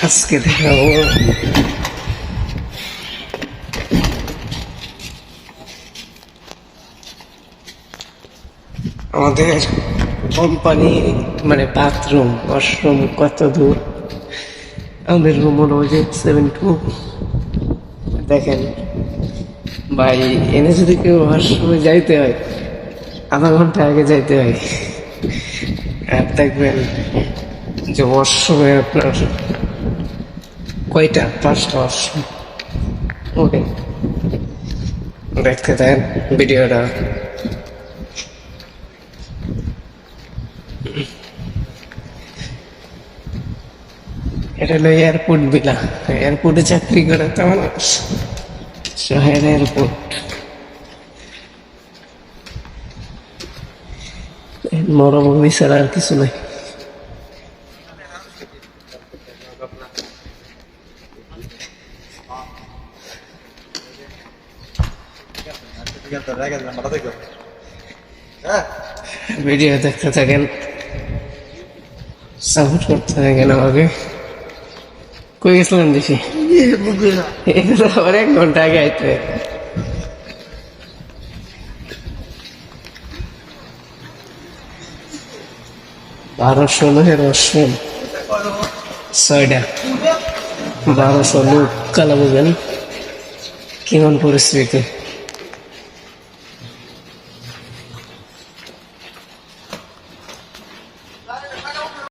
আজকে দেখাবো আমাদের কোম্পানি মানে বাথরুম ওয়াশরুম কত দূর। আমাদের রুম হলো যে 7-2। দেখেন ভাই, এনে যদি কেউ ওয়াশরুমে যাইতে হয় আধা ঘন্টা আগে যাইতে হয়। আর দেখবেন যে ওয়াশরুমে আপনার কয়টা, 5টা ওয়াশরুম। ওকে, দেখতে দেন ভিডিওটা। এটা হলো এয়ারপোর্ট বিলা, এয়ারপোর্টে চাকরি করে তো মানুষ, শহরের এয়ারপোর্ট। মরুভূমি ছাড়া আর কিছু নাই। ভিডিও দেখতে থাকেন, সাপোর্ট করতে থাকেন আমাকে। কই গেছিলেন দেখি, আবার 1 ঘন্টা আগে আইতে। 12-16 ওয়াশরুম, 6টা, 1200 লোক। কালা বুঝেন কেমন পরিস্থিতি।